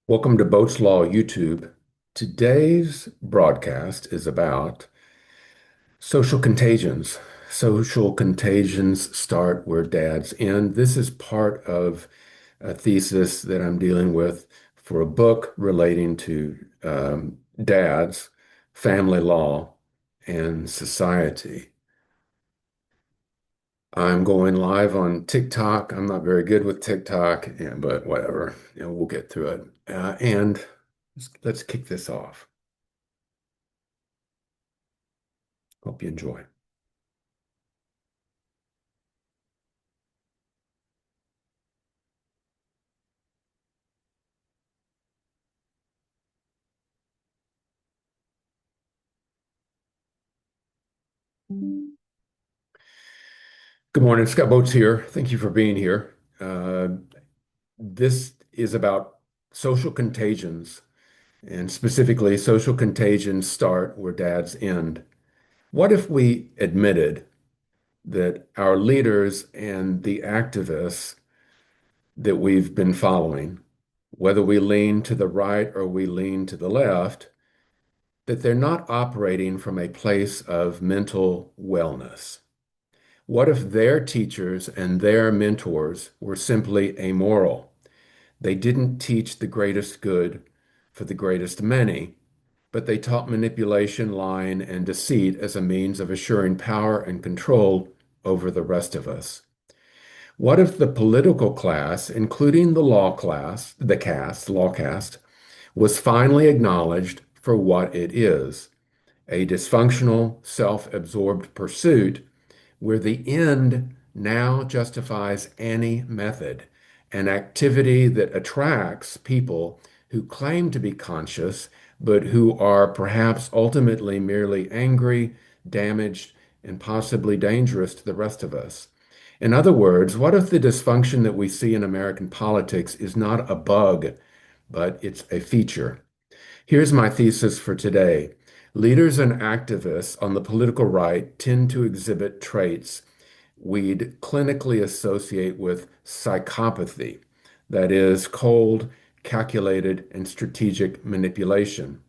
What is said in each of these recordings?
Welcome to Boat's Law YouTube. Today's broadcast is about social contagions. Social contagions start where dads end. This is part of a thesis that I'm dealing with for a book relating to dads, family law, and society. I'm going live on TikTok. I'm not very good with TikTok, but whatever. We'll get through it. And let's kick this off. Hope you enjoy. Good morning. Scott Boats here. Thank you for being here. This is about social contagions, and specifically, social contagions start where dads end. What if we admitted that our leaders and the activists that we've been following, whether we lean to the right or we lean to the left, that they're not operating from a place of mental wellness? What if their teachers and their mentors were simply amoral? They didn't teach the greatest good for the greatest many, but they taught manipulation, lying, and deceit as a means of assuring power and control over the rest of us. What if the political class, including the law class, law caste, was finally acknowledged for what it is, a dysfunctional, self-absorbed pursuit where the end now justifies any method, an activity that attracts people who claim to be conscious, but who are perhaps ultimately merely angry, damaged, and possibly dangerous to the rest of us. In other words, what if the dysfunction that we see in American politics is not a bug, but it's a feature? Here's my thesis for today. Leaders and activists on the political right tend to exhibit traits we'd clinically associate with psychopathy, that is, cold, calculated, and strategic manipulation.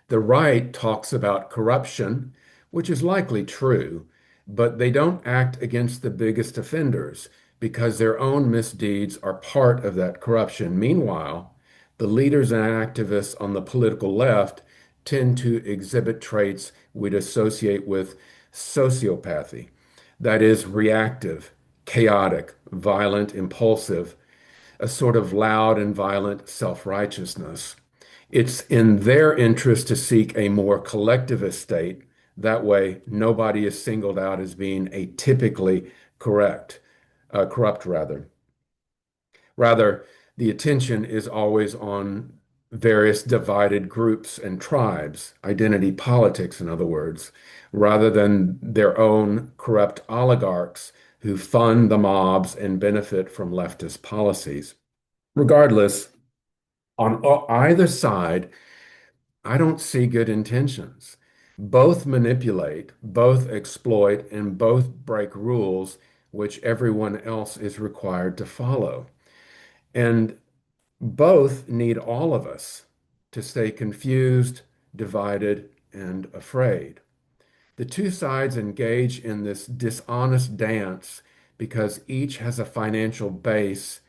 The right talks about corruption, which is likely true, but they don't act against the biggest offenders because their own misdeeds are part of that corruption. Meanwhile, the leaders and activists on the political left tend to exhibit traits we'd associate with sociopathy, that is, reactive, chaotic, violent, impulsive, a sort of loud and violent self-righteousness. It's in their interest to seek a more collectivist state. That way, nobody is singled out as being atypically corrupt rather. Rather, the attention is always on various divided groups and tribes, identity politics, in other words, rather than their own corrupt oligarchs who fund the mobs and benefit from leftist policies. Regardless, on either side, I don't see good intentions. Both manipulate, both exploit, and both break rules which everyone else is required to follow. And both need all of us to stay confused, divided, and afraid. The two sides engage in this dishonest dance because each has a financial base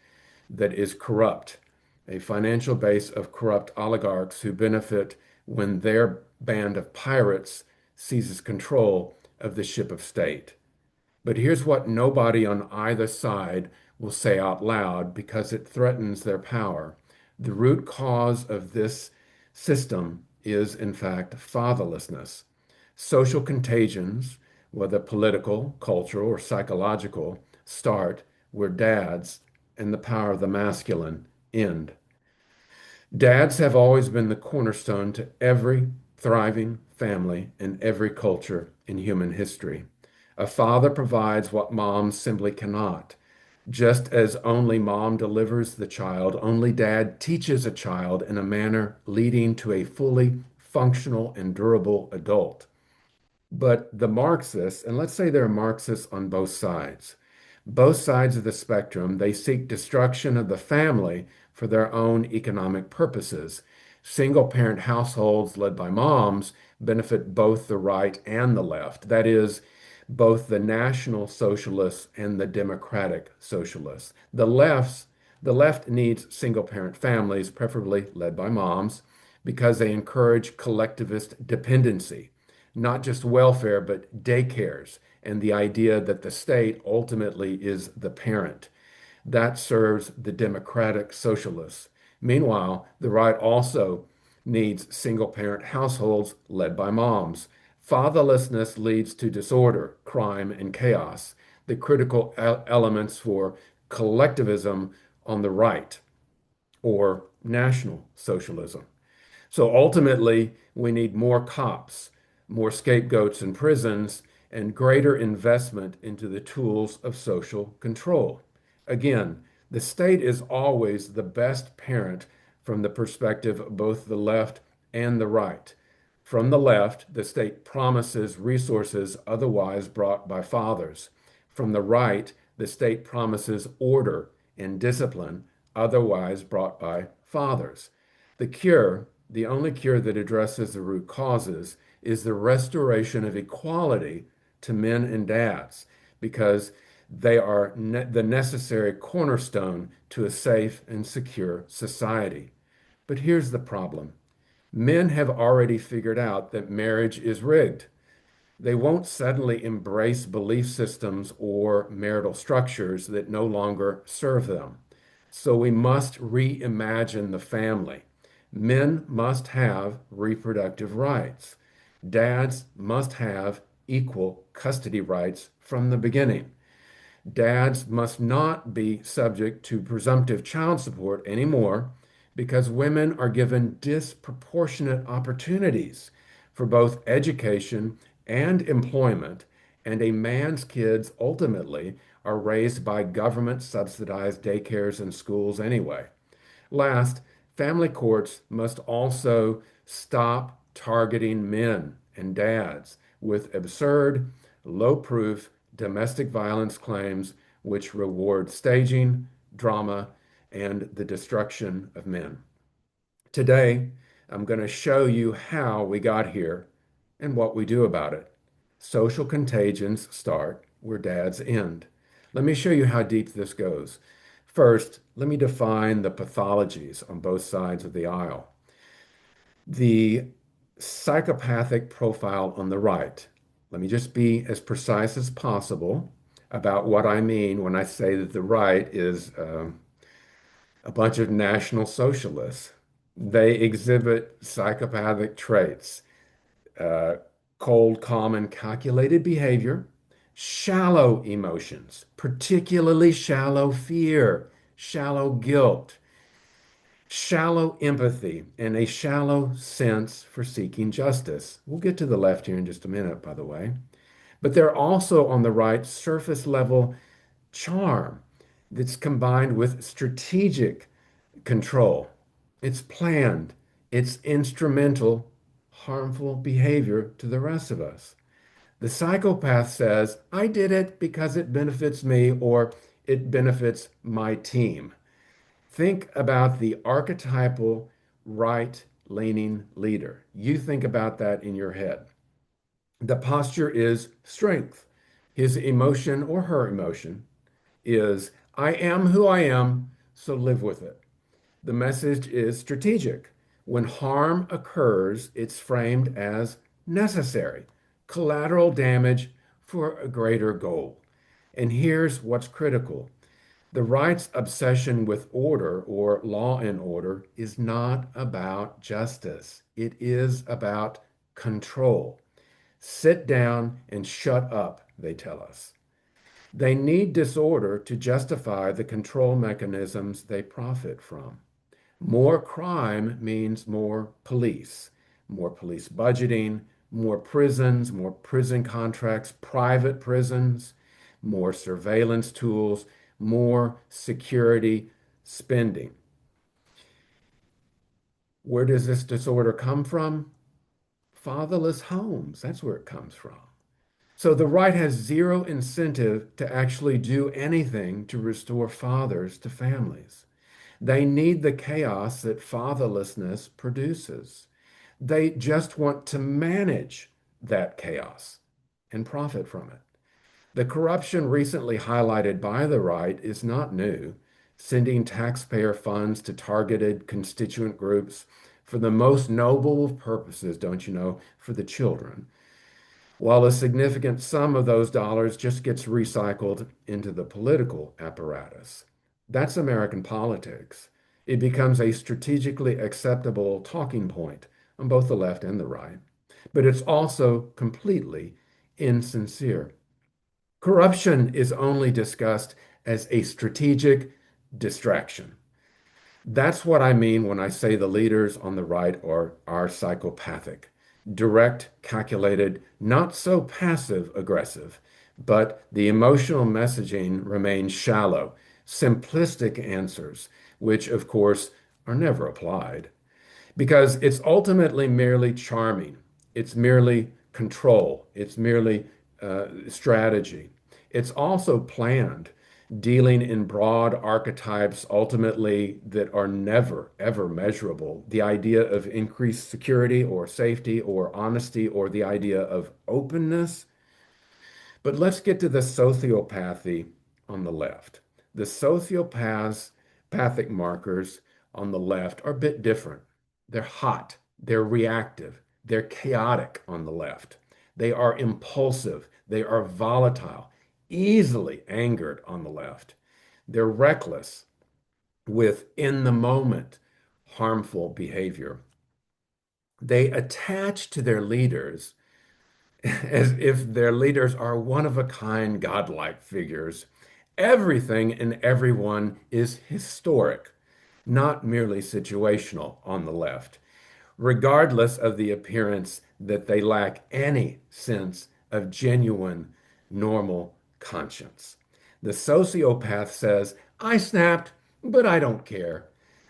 that is corrupt, a financial base of corrupt oligarchs who benefit when their band of pirates seizes control of the ship of state. But here's what nobody on either side will say out loud because it threatens their power. The root cause of this system is, in fact, fatherlessness. Social contagions, whether political, cultural, or psychological, start where dads and the power of the masculine end. Dads have always been the cornerstone to every thriving family in every culture in human history. A father provides what moms simply cannot. Just as only mom delivers the child, only dad teaches a child in a manner leading to a fully functional and durable adult. But the Marxists, and let's say there are Marxists on both sides, Both sides of the spectrum, they seek destruction of the family for their own economic purposes. Single parent households led by moms benefit both the right and the left. That is, both the National Socialists and the Democratic Socialists. The left needs single parent families, preferably led by moms, because they encourage collectivist dependency, not just welfare, but daycares, and the idea that the state ultimately is the parent. That serves the democratic socialists. Meanwhile, the right also needs single parent households led by moms. Fatherlessness leads to disorder, crime, and chaos, the critical elements for collectivism on the right or national socialism. So ultimately, we need more cops, more scapegoats in prisons, and greater investment into the tools of social control. Again, the state is always the best parent from the perspective of both the left and the right. From the left, the state promises resources otherwise brought by fathers. From the right, the state promises order and discipline otherwise brought by fathers. The only cure that addresses the root causes, is the restoration of equality to men and dads, because they are the necessary cornerstone to a safe and secure society. But here's the problem. Men have already figured out that marriage is rigged. They won't suddenly embrace belief systems or marital structures that no longer serve them. So we must reimagine the family. Men must have reproductive rights. Dads must have equal custody rights from the beginning. Dads must not be subject to presumptive child support anymore because women are given disproportionate opportunities for both education and employment, and a man's kids ultimately are raised by government subsidized daycares and schools anyway. Last, family courts must also stop targeting men and dads with absurd, low proof domestic violence claims which reward staging, drama, and the destruction of men. Today, I'm going to show you how we got here and what we do about it. Social contagions start where dads end. Let me show you how deep this goes. First, let me define the pathologies on both sides of the aisle. The psychopathic profile on the right. Let me just be as precise as possible about what I mean when I say that the right is a bunch of national socialists. They exhibit psychopathic traits, uh, cold, calm, and calculated behavior, shallow emotions, particularly shallow fear, shallow guilt, shallow empathy, and a shallow sense for seeking justice. We'll get to the left here in just a minute, by the way. But they're also on the right, surface level charm that's combined with strategic control. It's planned, it's instrumental, harmful behavior to the rest of us. The psychopath says, I did it because it benefits me or it benefits my team. Think about the archetypal right-leaning leader. You think about that in your head. The posture is strength. His emotion or her emotion is, I am who I am, so live with it. The message is strategic. When harm occurs, it's framed as necessary, collateral damage for a greater goal. And here's what's critical. The right's obsession with order or law and order is not about justice. It is about control. Sit down and shut up, they tell us. They need disorder to justify the control mechanisms they profit from. More crime means more police budgeting, more prison contracts, private prisons, more surveillance tools, more security spending. Where does this disorder come from? Fatherless homes. That's where it comes from. So the right has zero incentive to actually do anything to restore fathers to families. They need the chaos that fatherlessness produces. They just want to manage that chaos and profit from it. The corruption recently highlighted by the right is not new, sending taxpayer funds to targeted constituent groups for the most noble of purposes, don't you know, for the children, while a significant sum of those dollars just gets recycled into the political apparatus. That's American politics. It becomes a strategically acceptable talking point on both the left and the right, but it's also completely insincere. Corruption is only discussed as a strategic distraction. That's what I mean when I say the leaders on the right are psychopathic, direct, calculated, not so passive aggressive, but the emotional messaging remains shallow, simplistic answers, which of course are never applied because it's ultimately merely charming. It's merely control. It's merely strategy. It's also planned, dealing in broad archetypes ultimately that are never, ever measurable. The idea of increased security or safety or honesty or the idea of openness. But let's get to the sociopathy on the left. The sociopathic markers on the left are a bit different. They're hot, they're reactive, they're chaotic on the left. They are impulsive, they are volatile, easily angered on the left. They're reckless with in the moment harmful behavior. They attach to their leaders as if their leaders are one of a kind, godlike figures. Everything and everyone is historic, not merely situational on the left, regardless of the appearance that they lack any sense of genuine, normal conscience. The sociopath says, I snapped, but I don't care.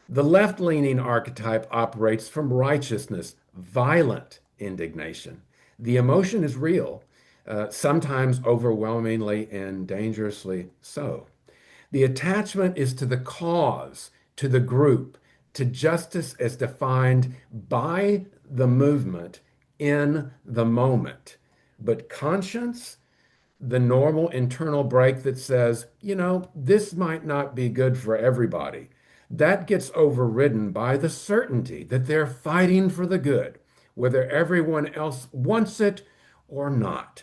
The left leaning archetype operates from righteousness, violent indignation. The emotion is real, sometimes overwhelmingly and dangerously so. The attachment is to the cause, to the group, to justice as defined by the movement in the moment. But conscience, the normal internal break that says, this might not be good for everybody, that gets overridden by the certainty that they're fighting for the good, whether everyone else wants it or not.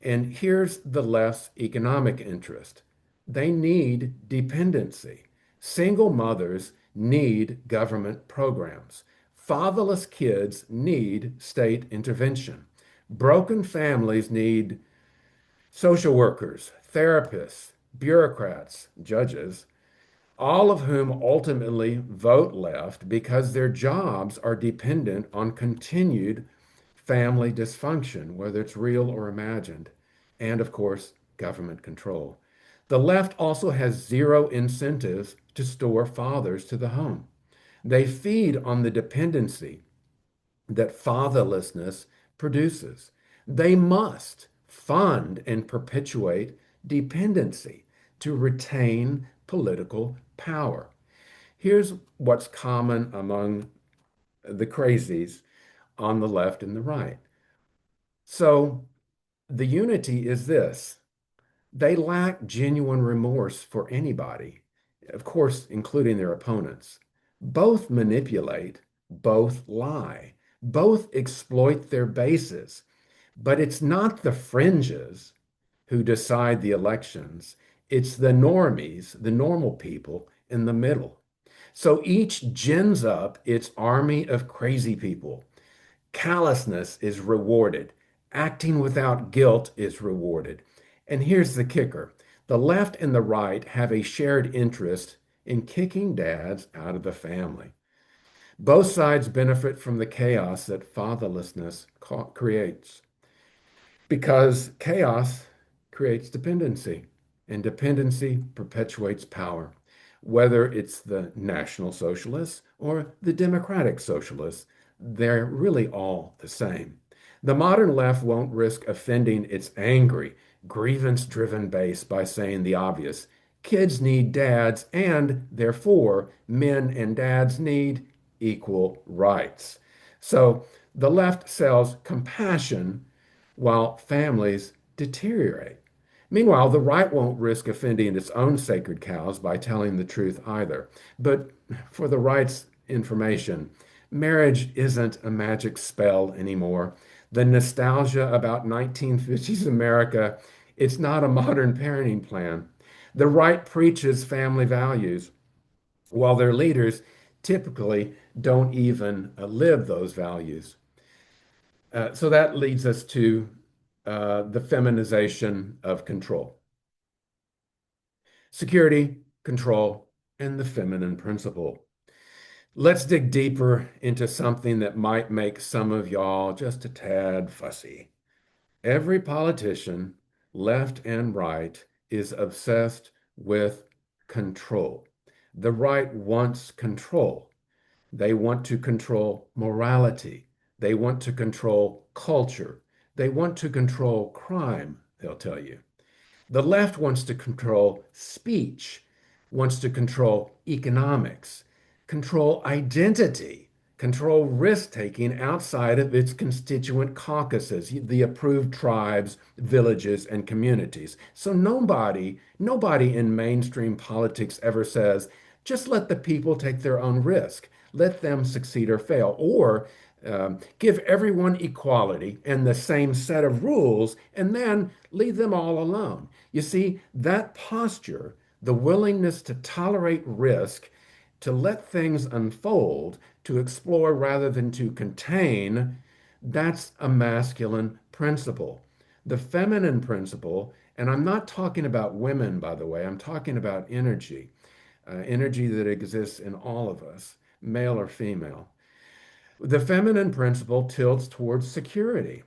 And here's the left's economic interest. They need dependency. Single mothers need government programs. Fatherless kids need state intervention. Broken families need social workers, therapists, bureaucrats, judges, all of whom ultimately vote left because their jobs are dependent on continued family dysfunction, whether it's real or imagined, and of course, government control. The left also has zero incentives to store fathers to the home. They feed on the dependency that fatherlessness produces. They must fund and perpetuate dependency to retain political power. Here's what's common among the crazies on the left and the right. So the unity is this. They lack genuine remorse for anybody, of course, including their opponents. Both manipulate, both lie, both exploit their bases. But it's not the fringes who decide the elections. It's the normies, the normal people in the middle. So each gins up its army of crazy people. Callousness is rewarded. Acting without guilt is rewarded. And here's the kicker. The left and the right have a shared interest in kicking dads out of the family. Both sides benefit from the chaos that fatherlessness creates because chaos creates dependency, and dependency perpetuates power. Whether it's the National Socialists or the Democratic Socialists, they're really all the same. The modern left won't risk offending its angry, grievance-driven base by saying the obvious. Kids need dads, and therefore, men and dads need equal rights. So the left sells compassion while families deteriorate. Meanwhile, the right won't risk offending its own sacred cows by telling the truth either. But for the right's information, marriage isn't a magic spell anymore. The nostalgia about 1950s America, it's not a modern parenting plan. The right preaches family values, while their leaders typically don't even live those values. So that leads us to the feminization of control, security, control, and the feminine principle. Let's dig deeper into something that might make some of y'all just a tad fussy. Every politician, left and right, is obsessed with control. The right wants control. They want to control morality. They want to control culture. They want to control crime, they'll tell you. The left wants to control speech, wants to control economics, control identity, control risk-taking outside of its constituent caucuses, the approved tribes, villages, and communities. So nobody in mainstream politics ever says, just let the people take their own risk. Let them succeed or fail. Or give everyone equality and the same set of rules, and then leave them all alone. You see, that posture, the willingness to tolerate risk, to let things unfold, to explore rather than to contain, that's a masculine principle. The feminine principle, and I'm not talking about women, by the way, I'm talking about energy, energy that exists in all of us, male or female. The feminine principle tilts towards security,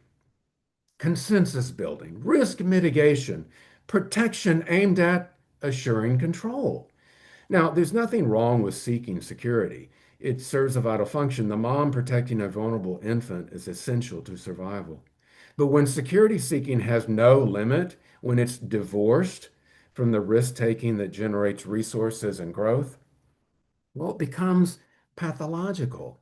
consensus building, risk mitigation, protection aimed at assuring control. Now, there's nothing wrong with seeking security. It serves a vital function. The mom protecting a vulnerable infant is essential to survival. But when security seeking has no limit, when it's divorced from the risk taking that generates resources and growth, well, it becomes pathological.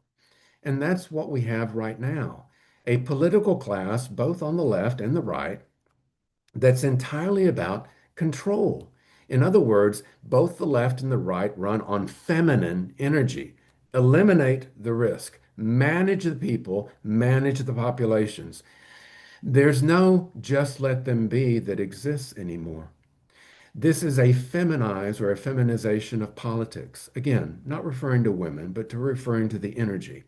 And that's what we have right now. A political class, both on the left and the right, that's entirely about control. In other words, both the left and the right run on feminine energy. Eliminate the risk, manage the people, manage the populations. There's no just let them be that exists anymore. This is a feminized or a feminization of politics. Again, not referring to women, but to referring to the energy.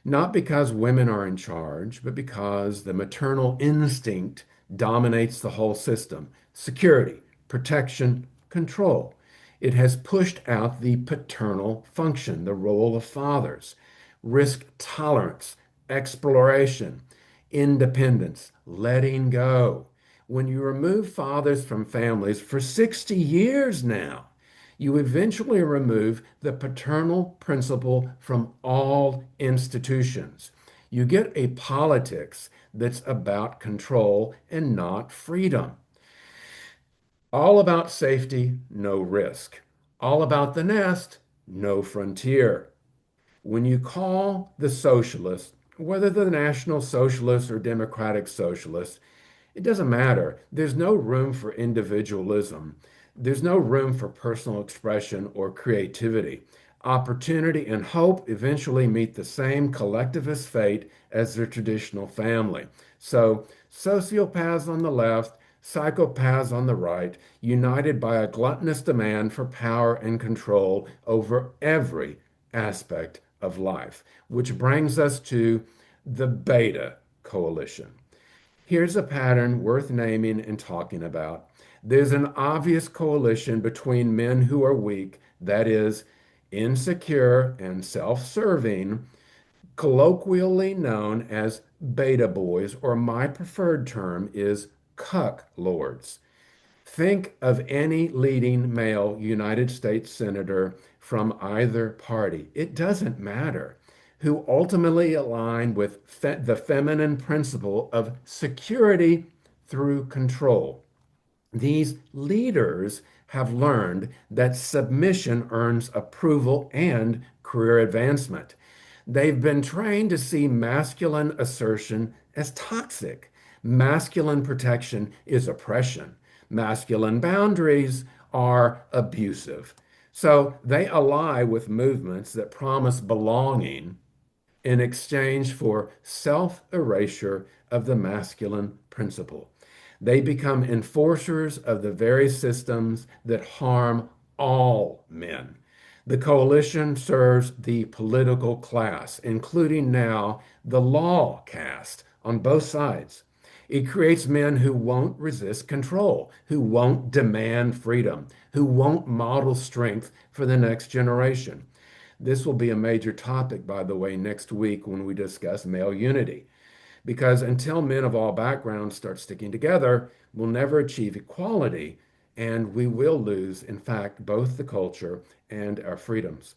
Not because women are in charge, but because the maternal instinct dominates the whole system. Security, protection, control. It has pushed out the paternal function, the role of fathers, risk tolerance, exploration, independence, letting go. When you remove fathers from families for 60 years now, you eventually remove the paternal principle from all institutions. You get a politics that's about control and not freedom. All about safety, no risk. All about the nest, no frontier. When you call the socialists, whether the National Socialists or Democratic Socialists, it doesn't matter. There's no room for individualism. There's no room for personal expression or creativity. Opportunity and hope eventually meet the same collectivist fate as their traditional family. So, sociopaths on the left, psychopaths on the right, united by a gluttonous demand for power and control over every aspect of life, which brings us to the beta coalition. Here's a pattern worth naming and talking about. There's an obvious coalition between men who are weak, that is, insecure and self-serving, colloquially known as beta boys, or my preferred term is cuck lords. Think of any leading male United States senator from either party. It doesn't matter. who ultimately align with the feminine principle of security through control. These leaders have learned that submission earns approval and career advancement. They've been trained to see masculine assertion as toxic. Masculine protection is oppression. Masculine boundaries are abusive. So they ally with movements that promise belonging in exchange for self erasure of the masculine principle. They become enforcers of the very systems that harm all men. The coalition serves the political class, including now the law caste on both sides. It creates men who won't resist control, who won't demand freedom, who won't model strength for the next generation. This will be a major topic, by the way, next week when we discuss male unity. Because until men of all backgrounds start sticking together, we'll never achieve equality, and we will lose, in fact, both the culture and our freedoms.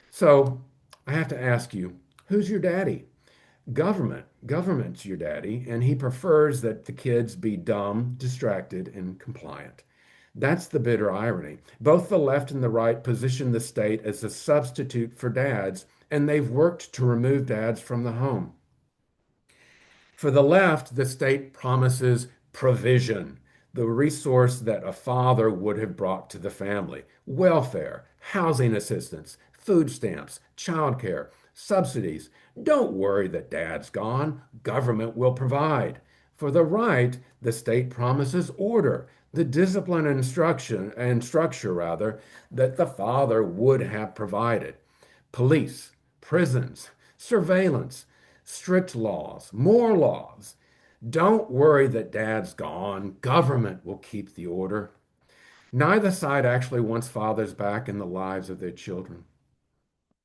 So I have to ask you, who's your daddy? Government's your daddy, and he prefers that the kids be dumb, distracted, and compliant. That's the bitter irony. Both the left and the right position the state as a substitute for dads, and they've worked to remove dads from the home. For the left, the state promises provision, the resource that a father would have brought to the family, welfare, housing assistance, food stamps, childcare, subsidies. Don't worry that dad's gone. Government will provide. For the right, the state promises order, the discipline and instruction and structure rather that the father would have provided. Police, prisons, surveillance, strict laws, more laws. Don't worry that dad's gone. Government will keep the order. Neither side actually wants fathers back in the lives of their children.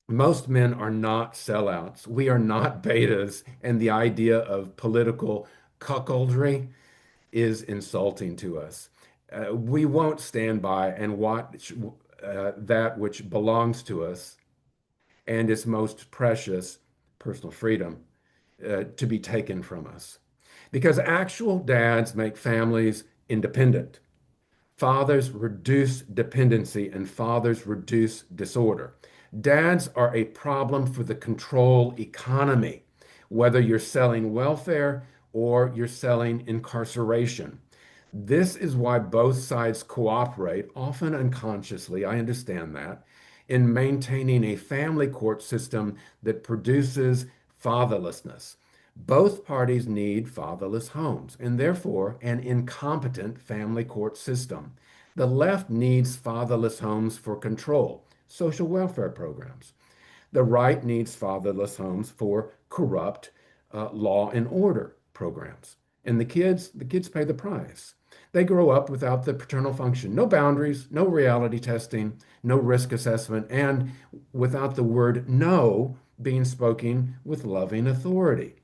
Most men are not sellouts. We are not betas, and the idea of political cuckoldry is insulting to us. We won't stand by and watch that which belongs to us and is most precious, personal freedom, to be taken from us. Because actual dads make families independent. Fathers reduce dependency and fathers reduce disorder. Dads are a problem for the control economy, whether you're selling welfare or you're selling incarceration. This is why both sides cooperate, often unconsciously, I understand that, in maintaining a family court system that produces fatherlessness. Both parties need fatherless homes and therefore an incompetent family court system. The left needs fatherless homes for control, social welfare programs. The right needs fatherless homes for corrupt law and order programs. And the kids pay the price. They grow up without the paternal function, no boundaries, no reality testing, no risk assessment, and without the word no being spoken with loving authority.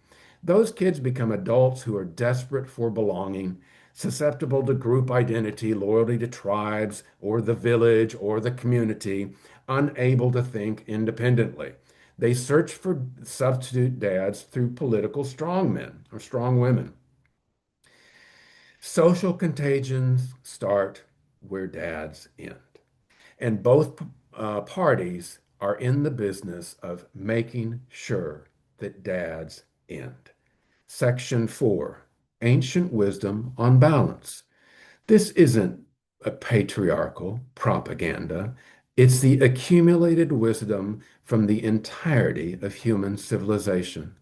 Those kids become adults who are desperate for belonging, susceptible to group identity, loyalty to tribes or the village or the community, unable to think independently. They search for substitute dads through political strongmen or strong women. Social contagions start where dads end. And both parties are in the business of making sure that dads end. Section 4, Ancient Wisdom on Balance. This isn't a patriarchal propaganda. It's the accumulated wisdom from the entirety of human civilization.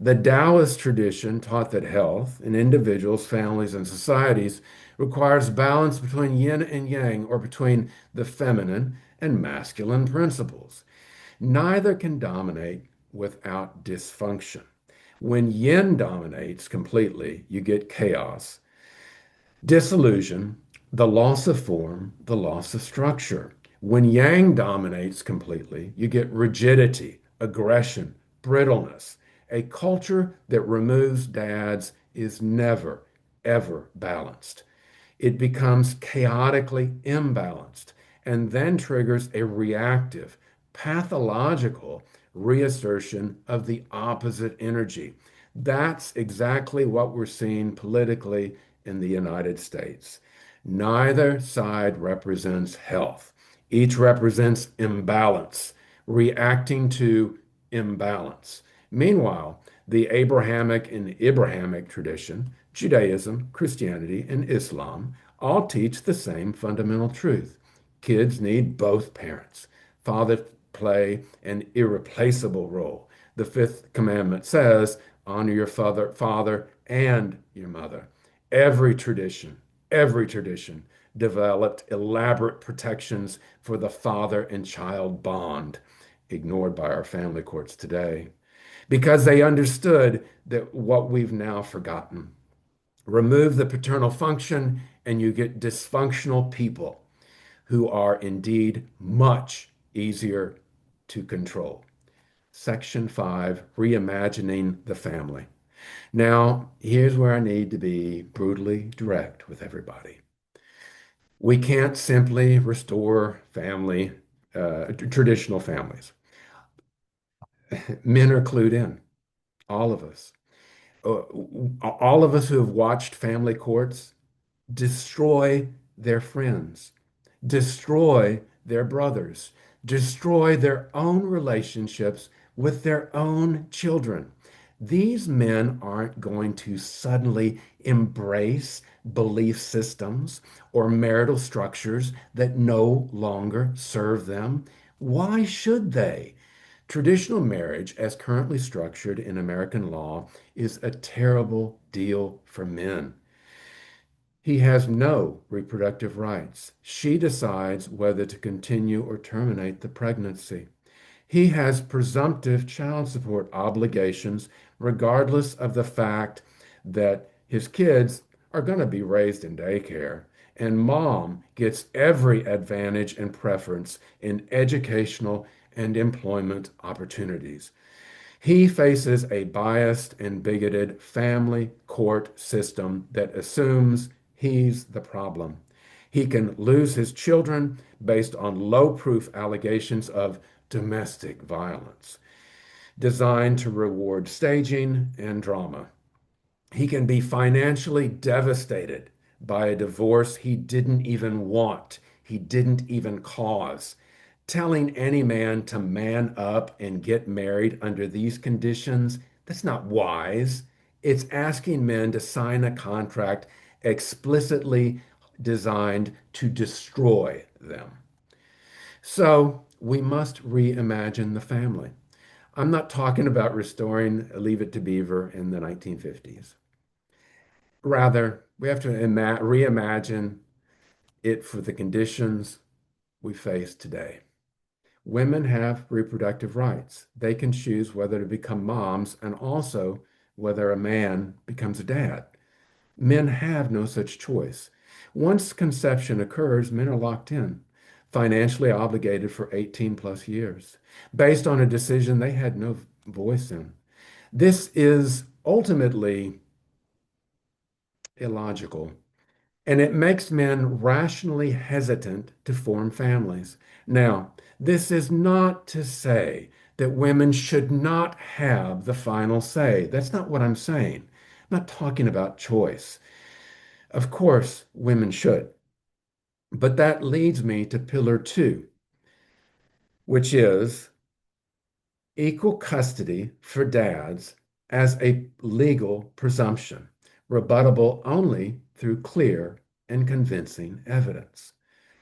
The Taoist tradition taught that health in individuals, families, and societies requires balance between yin and yang, or between the feminine and masculine principles. Neither can dominate without dysfunction. When yin dominates completely, you get chaos, disillusion, the loss of form, the loss of structure. When yang dominates completely, you get rigidity, aggression, brittleness. A culture that removes dads is never, ever balanced. It becomes chaotically imbalanced and then triggers a reactive, pathological reassertion of the opposite energy. That's exactly what we're seeing politically in the United States. Neither side represents health. Each represents imbalance, reacting to imbalance. Meanwhile, the Abrahamic and Ibrahimic tradition, Judaism, Christianity, and Islam all teach the same fundamental truth. Kids need both parents. Fathers play an irreplaceable role. The fifth commandment says, honor your father and your mother. Every tradition developed elaborate protections for the father and child bond, ignored by our family courts today, because they understood that what we've now forgotten. Remove the paternal function, and you get dysfunctional people who are indeed much easier to control. Section 5, reimagining the family. Now, here's where I need to be brutally direct with everybody. We can't simply restore traditional families. Men are clued in, all of us. Uh, all of us who have watched family courts destroy their friends, destroy their brothers, destroy their own relationships with their own children. These men aren't going to suddenly embrace belief systems or marital structures that no longer serve them. Why should they? Traditional marriage, as currently structured in American law, is a terrible deal for men. He has no reproductive rights. She decides whether to continue or terminate the pregnancy. He has presumptive child support obligations, regardless of the fact that his kids are going to be raised in daycare. And mom gets every advantage and preference in educational and employment opportunities. He faces a biased and bigoted family court system that assumes he's the problem. He can lose his children based on low proof allegations of domestic violence, designed to reward staging and drama. He can be financially devastated by a divorce he didn't even want, he didn't even cause. Telling any man to man up and get married under these conditions, that's not wise. It's asking men to sign a contract explicitly designed to destroy them. So we must reimagine the family. I'm not talking about restoring Leave It to Beaver in the 1950s. Rather, we have to reimagine it for the conditions we face today. Women have reproductive rights. They can choose whether to become moms and also whether a man becomes a dad. Men have no such choice. Once conception occurs, men are locked in, financially obligated for 18 plus years, based on a decision they had no voice in. This is ultimately illogical, and it makes men rationally hesitant to form families. Now, this is not to say that women should not have the final say. That's not what I'm saying. I'm not talking about choice. Of course, women should. But that leads me to pillar two, which is equal custody for dads as a legal presumption, rebuttable only through clear and convincing evidence.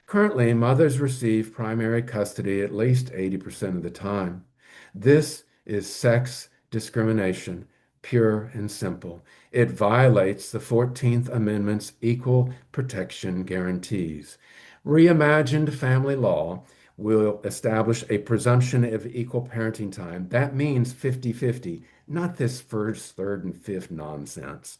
Currently, mothers receive primary custody at least 80% of the time. This is sex discrimination, pure and simple. It violates the 14th Amendment's equal protection guarantees. Reimagined family law will establish a presumption of equal parenting time. That means 50-50, not this first, third, and fifth nonsense.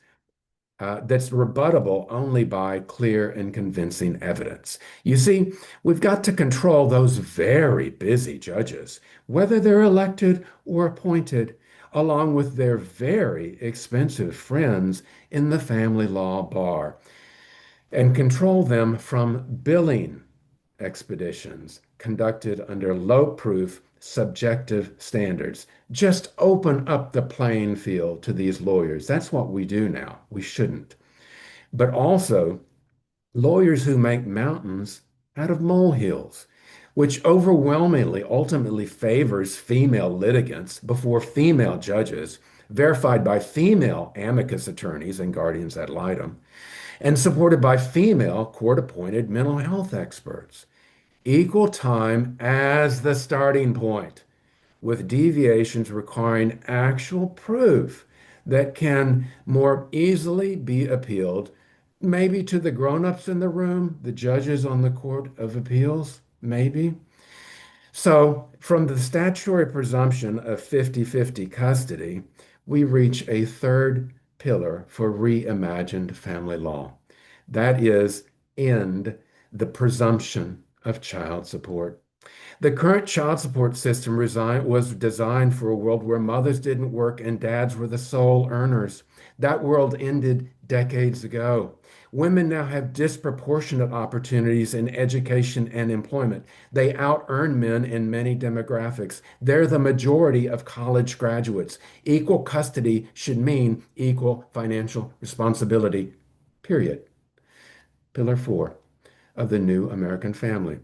That's rebuttable only by clear and convincing evidence. You see, we've got to control those very busy judges, whether they're elected or appointed, along with their very expensive friends in the family law bar, and control them from billing expeditions conducted under low-proof, subjective standards. Just open up the playing field to these lawyers. That's what we do now. We shouldn't. But also, lawyers who make mountains out of molehills, which overwhelmingly ultimately favors female litigants before female judges, verified by female amicus attorneys and guardians ad litem, and supported by female court-appointed mental health experts. Equal time as the starting point, with deviations requiring actual proof that can more easily be appealed, maybe to the grown-ups in the room, the judges on the Court of Appeals, maybe. So, from the statutory presumption of 50-50 custody, we reach a third pillar for reimagined family law. That is, end the presumption of child support. The current child support system was designed for a world where mothers didn't work and dads were the sole earners. That world ended decades ago. Women now have disproportionate opportunities in education and employment. They out-earn men in many demographics. They're the majority of college graduates. Equal custody should mean equal financial responsibility, period. Pillar 4 of the new American family: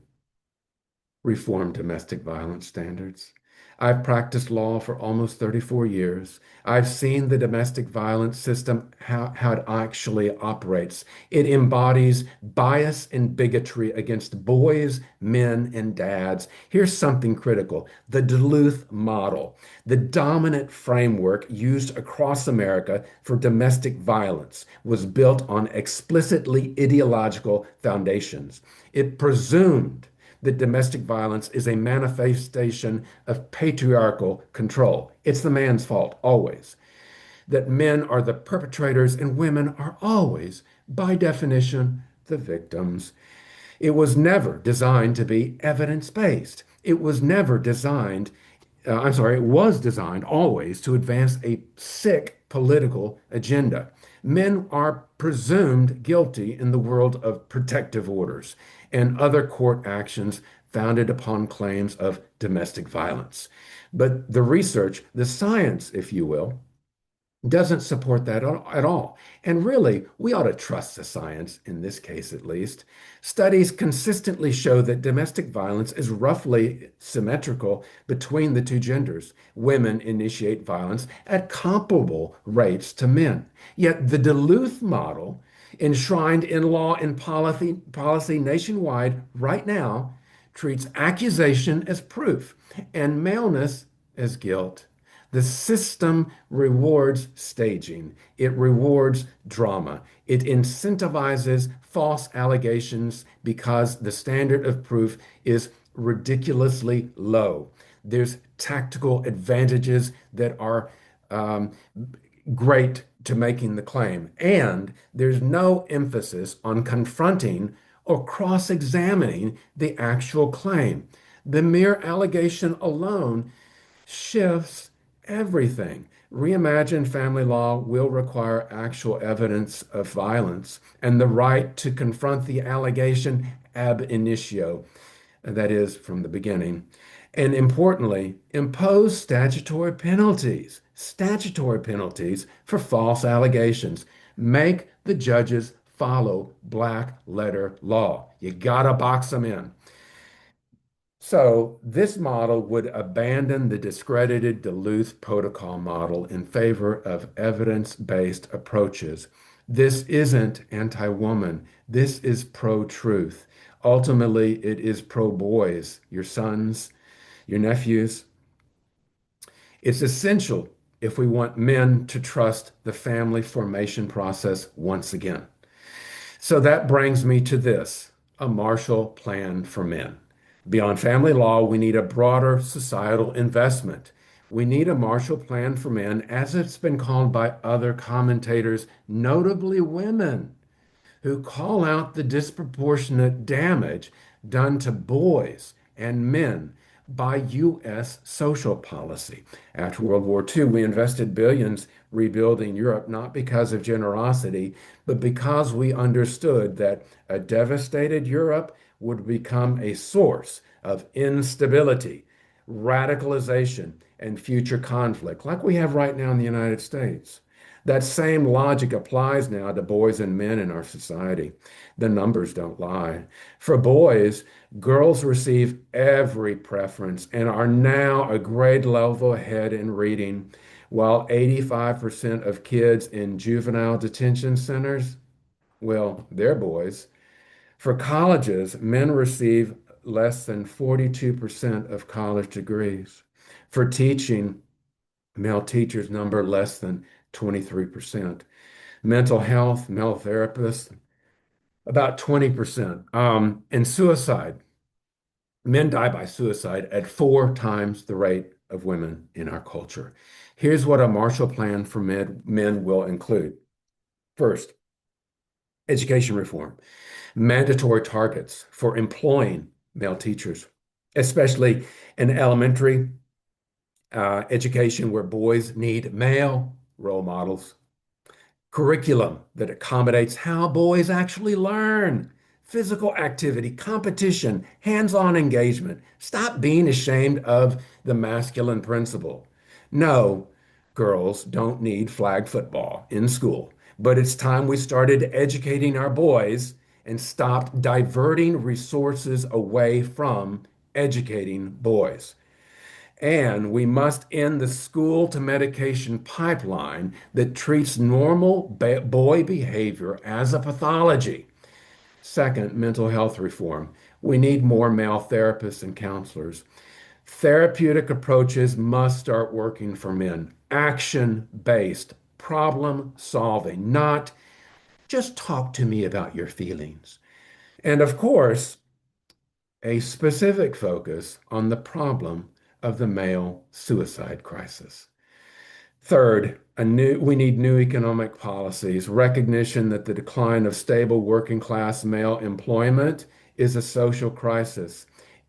reform domestic violence standards. I've practiced law for almost 34 years. I've seen the domestic violence system, how it actually operates. It embodies bias and bigotry against boys, men, and dads. Here's something critical: the Duluth model, the dominant framework used across America for domestic violence, was built on explicitly ideological foundations. It presumed that domestic violence is a manifestation of patriarchal control. It's the man's fault, always. That men are the perpetrators and women are always, by definition, the victims. It was never designed to be evidence-based. It was never designed, it was designed always to advance a sick political agenda. Men are presumed guilty in the world of protective orders and other court actions founded upon claims of domestic violence. But the research, the science, if you will, doesn't support that at all. And really, we ought to trust the science, in this case at least. Studies consistently show that domestic violence is roughly symmetrical between the two genders. Women initiate violence at comparable rates to men. Yet the Duluth model, enshrined in law and policy nationwide right now, treats accusation as proof and maleness as guilt. The system rewards staging. It rewards drama. It incentivizes false allegations because the standard of proof is ridiculously low. There's tactical advantages that are um, great to making the claim, and there's no emphasis on confronting or cross-examining the actual claim. The mere allegation alone shifts everything. Reimagined family law will require actual evidence of violence and the right to confront the allegation ab initio, that is, from the beginning. And importantly, impose statutory penalties for false allegations. Make the judges follow black letter law. You gotta box them in. So this model would abandon the discredited Duluth Protocol model in favor of evidence-based approaches. This isn't anti-woman. This is pro-truth. Ultimately, it is pro-boys, your sons, your nephews. It's essential if we want men to trust the family formation process once again. So that brings me to this: a Marshall Plan for men. Beyond family law, we need a broader societal investment. We need a Marshall Plan for men, as it's been called by other commentators, notably women, who call out the disproportionate damage done to boys and men by U.S. social policy. After World War II, we invested billions rebuilding Europe, not because of generosity, but because we understood that a devastated Europe would become a source of instability, radicalization, and future conflict, like we have right now in the United States. That same logic applies now to boys and men in our society. The numbers don't lie. For boys, girls receive every preference and are now a grade level ahead in reading, while 85% of kids in juvenile detention centers, well, they're boys. For colleges, men receive less than 42% of college degrees. For teaching, male teachers number less than 23%. Mental health, male therapists, about 20%. And suicide, men die by suicide at 4 times the rate of women in our culture. Here's what a Marshall Plan for men will include. First, education reform, mandatory targets for employing male teachers, especially in elementary education where boys need male role models. Curriculum that accommodates how boys actually learn. Physical activity, competition, hands-on engagement. Stop being ashamed of the masculine principle. No, girls don't need flag football in school, but it's time we started educating our boys and stopped diverting resources away from educating boys. And we must end the school to medication pipeline that treats normal boy behavior as a pathology. Second, mental health reform. We need more male therapists and counselors. Therapeutic approaches must start working for men. Action-based, problem solving, not just talk to me about your feelings. And of course, a specific focus on the problem of the male suicide crisis. Third, we need new economic policies, recognition that the decline of stable working class male employment is a social crisis,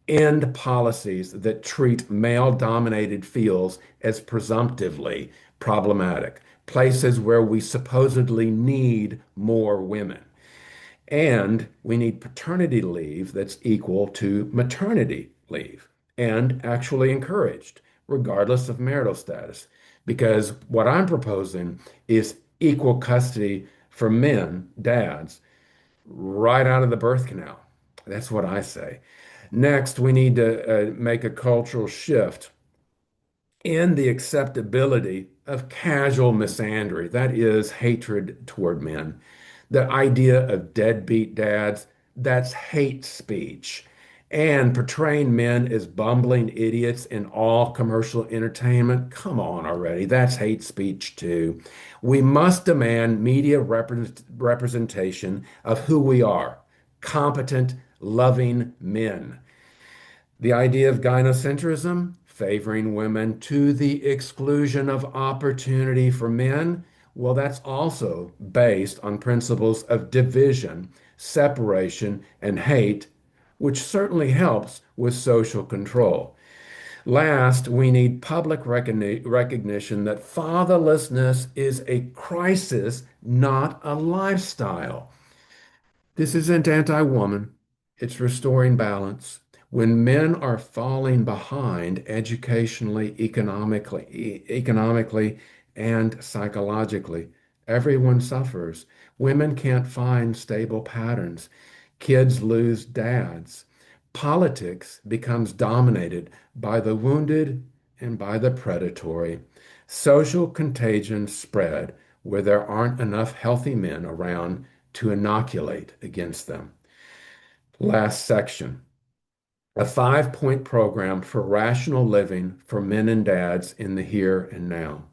end policies that treat male dominated fields as presumptively problematic, places where we supposedly need more women. And we need paternity leave that's equal to maternity leave and actually encouraged, regardless of marital status. Because what I'm proposing is equal custody for men, dads, right out of the birth canal. That's what I say. Next, we need to make a cultural shift in the acceptability of casual misandry, that is, hatred toward men. The idea of deadbeat dads, that's hate speech. And portraying men as bumbling idiots in all commercial entertainment, come on already, that's hate speech too. We must demand media representation of who we are, competent, loving men. The idea of gynocentrism, favoring women to the exclusion of opportunity for men, well, that's also based on principles of division, separation, and hate, which certainly helps with social control. Last, we need public recognition that fatherlessness is a crisis, not a lifestyle. This isn't anti-woman, it's restoring balance. When men are falling behind educationally, economically, and psychologically, everyone suffers. Women can't find stable patterns. Kids lose dads. Politics becomes dominated by the wounded and by the predatory. Social contagions spread where there aren't enough healthy men around to inoculate against them. Last section, a 5-point program for rational living for men and dads in the here and now.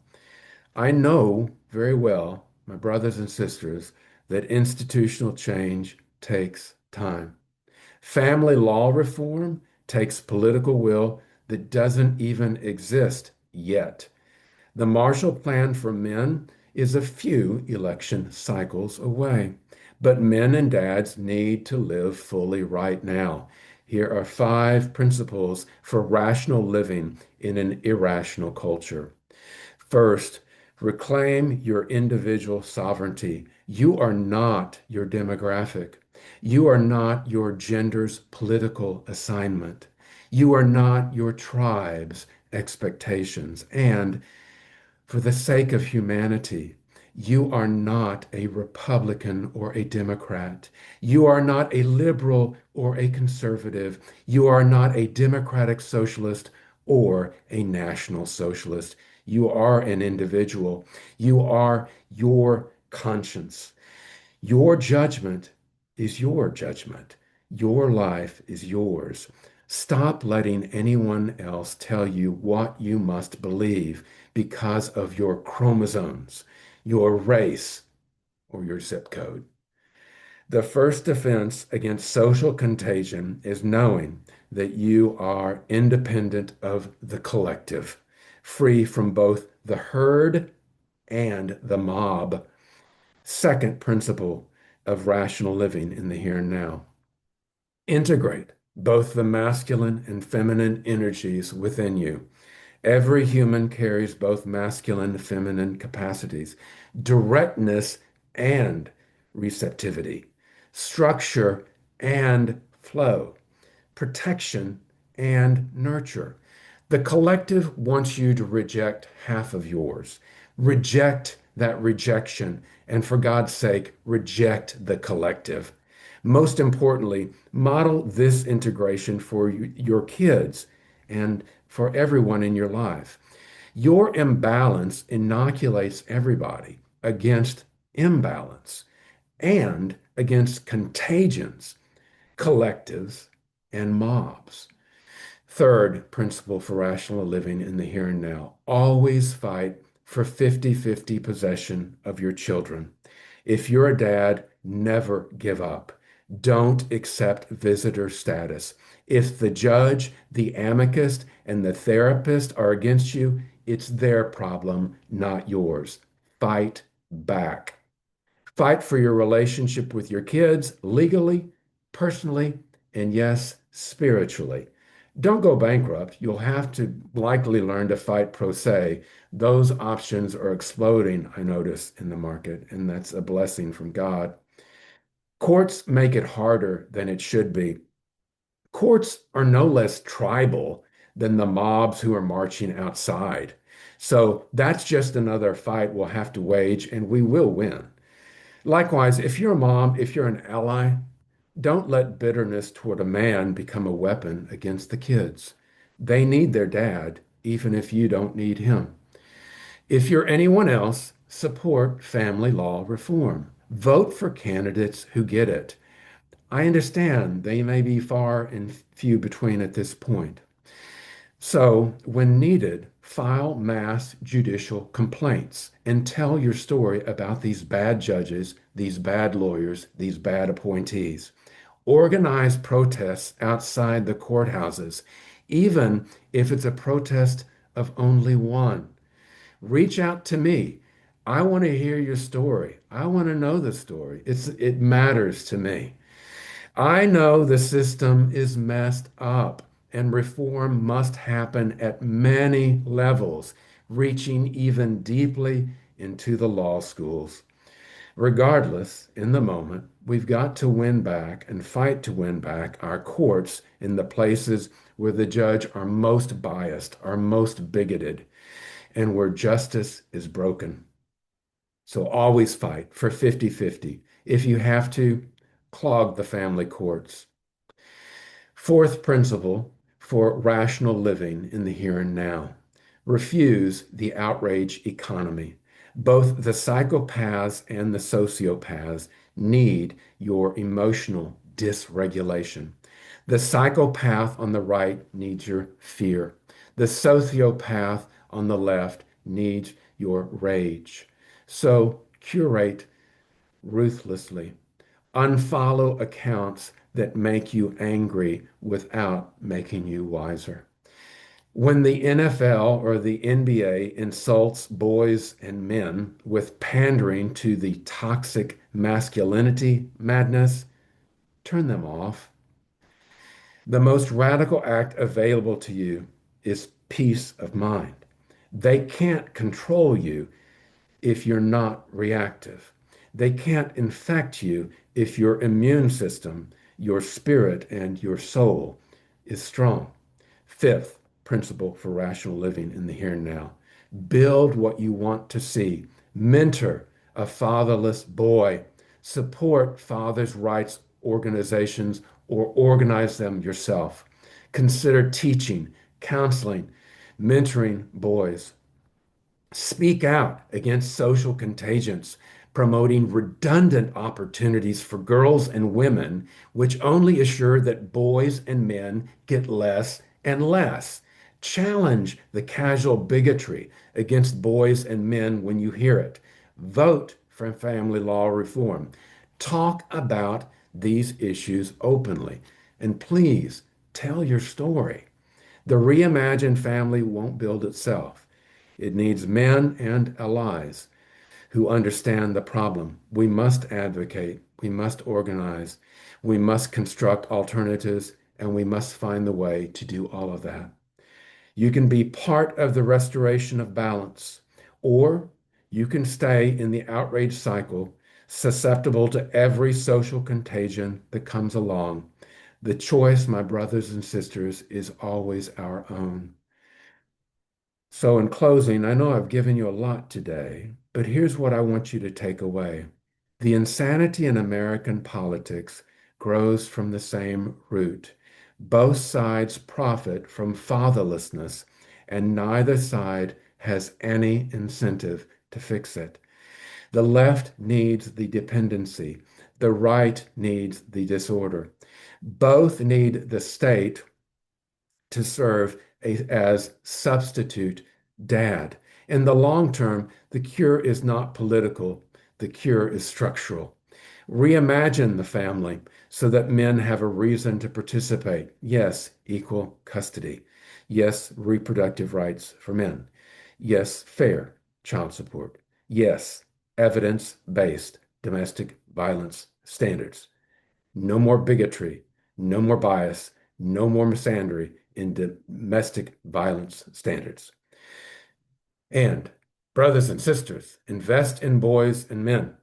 I know very well, my brothers and sisters, that institutional change takes time. Family law reform takes political will that doesn't even exist yet. The Marshall Plan for Men is a few election cycles away, but men and dads need to live fully right now. Here are 5 principles for rational living in an irrational culture. First, reclaim your individual sovereignty. You are not your demographic. You are not your gender's political assignment. You are not your tribe's expectations. And for the sake of humanity, you are not a Republican or a Democrat. You are not a liberal or a conservative. You are not a democratic socialist or a national socialist. You are an individual. You are your conscience. Your judgment is your judgment. Your life is yours. Stop letting anyone else tell you what you must believe because of your chromosomes, your race, or your zip code. The first defense against social contagion is knowing that you are independent of the collective, free from both the herd and the mob. Second principle of rational living in the here and now. Integrate both the masculine and feminine energies within you. Every human carries both masculine and feminine capacities, directness and receptivity, structure and flow, protection and nurture. The collective wants you to reject half of yours. Reject that rejection, and for God's sake, reject the collective. Most importantly, model this integration for your kids and for everyone in your life. Your imbalance inoculates everybody against imbalance and against contagions, collectives, and mobs. Third principle for rational living in the here and now, always fight for 50-50 possession of your children. If you're a dad, never give up. Don't accept visitor status. If the judge, the amicus, and the therapist are against you, it's their problem, not yours. Fight back. Fight for your relationship with your kids legally, personally, and yes, spiritually. Don't go bankrupt. You'll have to likely learn to fight pro se. Those options are exploding, I notice, in the market, and that's a blessing from God. Courts make it harder than it should be. Courts are no less tribal than the mobs who are marching outside. So that's just another fight we'll have to wage, and we will win. Likewise, if you're a mom, if you're an ally, don't let bitterness toward a man become a weapon against the kids. They need their dad, even if you don't need him. If you're anyone else, support family law reform. Vote for candidates who get it. I understand they may be far and few between at this point. So, when needed, file mass judicial complaints and tell your story about these bad judges, these bad lawyers, these bad appointees. Organize protests outside the courthouses, even if it's a protest of only one. Reach out to me. I want to hear your story. I want to know the story. It matters to me. I know the system is messed up and reform must happen at many levels, reaching even deeply into the law schools. Regardless, in the moment, we've got to win back and fight to win back our courts in the places where the judge are most biased, are most bigoted, and where justice is broken. So always fight for 50-50. If you have to, clog the family courts. Fourth principle for rational living in the here and now. Refuse the outrage economy. Both the psychopaths and the sociopaths need your emotional dysregulation. The psychopath on the right needs your fear. The sociopath on the left needs your rage. So curate ruthlessly. Unfollow accounts that make you angry without making you wiser. When the NFL or the NBA insults boys and men with pandering to the toxic masculinity madness, turn them off. The most radical act available to you is peace of mind. They can't control you if you're not reactive. They can't infect you if your immune system, your spirit, and your soul is strong. Fifth principle for rational living in the here and now. Build what you want to see. Mentor a fatherless boy. Support fathers' rights organizations or organize them yourself. Consider teaching, counseling, mentoring boys. Speak out against social contagions, promoting redundant opportunities for girls and women, which only assure that boys and men get less and less. Challenge the casual bigotry against boys and men when you hear it. Vote for family law reform. Talk about these issues openly. And please tell your story. The reimagined family won't build itself. It needs men and allies who understand the problem. We must advocate, we must organize, we must construct alternatives, and we must find the way to do all of that. You can be part of the restoration of balance, or you can stay in the outrage cycle, susceptible to every social contagion that comes along. The choice, my brothers and sisters, is always our own. So, in closing, I know I've given you a lot today, but here's what I want you to take away. The insanity in American politics grows from the same root. Both sides profit from fatherlessness, and neither side has any incentive to fix it. The left needs the dependency, the right needs the disorder. Both need the state to serve as substitute dad. In the long term, the cure is not political, the cure is structural. Reimagine the family so that men have a reason to participate. Yes, equal custody. Yes, reproductive rights for men. Yes, fair child support. Yes, evidence-based domestic violence standards. No more bigotry, no more bias, no more misandry in domestic violence standards. And brothers and sisters, invest in boys and men.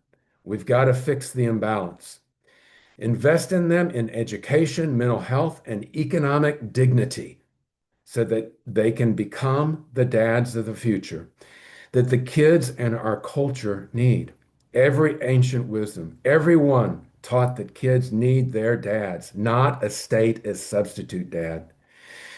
We've got to fix the imbalance. Invest in them in education, mental health, and economic dignity so that they can become the dads of the future that the kids and our culture need. Every ancient wisdom, everyone taught that kids need their dads, not a state as substitute dad.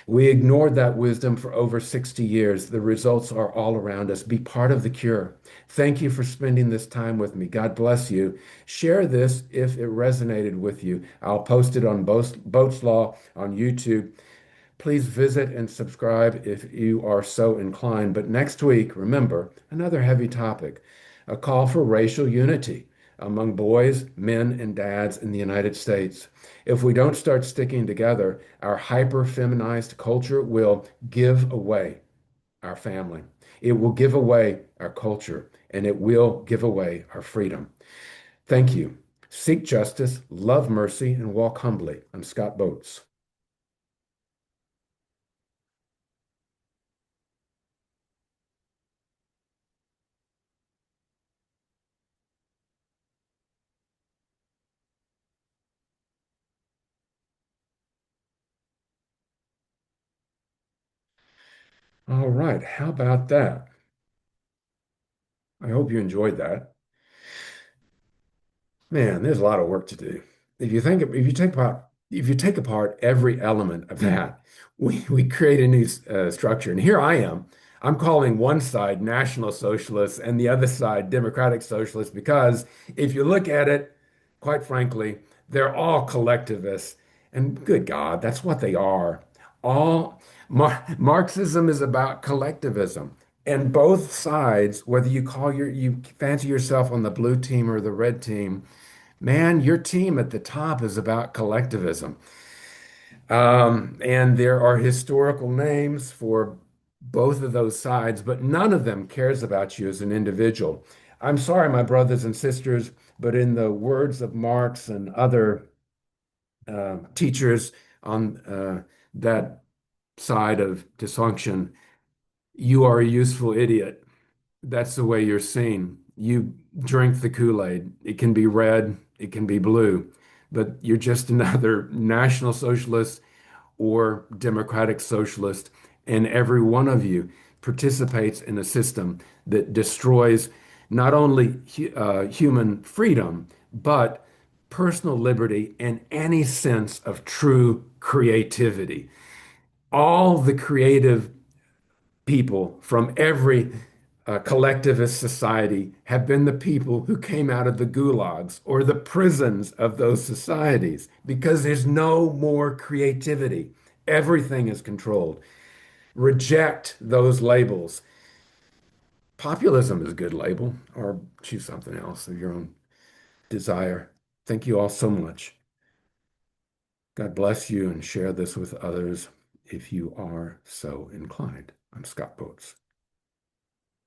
We ignored that wisdom for over 60 years. The results are all around us. Be part of the cure. Thank you for spending this time with me. God bless you. Share this if it resonated with you. I'll post it on Boat's Law on YouTube. Please visit and subscribe if you are so inclined. But next week, remember, another heavy topic, a call for racial unity among boys, men, and dads in the United States. If we don't start sticking together, our hyper-feminized culture will give away our family. It will give away our culture, and it will give away our freedom. Thank you. Seek justice, love mercy, and walk humbly. I'm Scott Boats. All right, how about that? I hope you enjoyed that. Man, there's a lot of work to do. If you take apart every element of that, we create a new structure. And here I am. I'm calling one side National Socialists and the other side Democratic Socialists because if you look at it, quite frankly, they're all collectivists. And good God, that's what they are. All Marxism is about collectivism. And both sides, whether you fancy yourself on the blue team or the red team, man, your team at the top is about collectivism. And there are historical names for both of those sides, but none of them cares about you as an individual. I'm sorry, my brothers and sisters, but in the words of Marx and other teachers on that side of dysfunction, you are a useful idiot. That's the way you're seen. You drink the Kool-Aid. It can be red, it can be blue, but you're just another National Socialist or democratic socialist, and every one of you participates in a system that destroys not only human freedom, but personal liberty and any sense of true creativity. All the creative people from every collectivist society have been the people who came out of the gulags or the prisons of those societies because there's no more creativity. Everything is controlled. Reject those labels. Populism is a good label, or choose something else of your own desire. Thank you all so much. God bless you and share this with others if you are so inclined. I'm Scott Boats.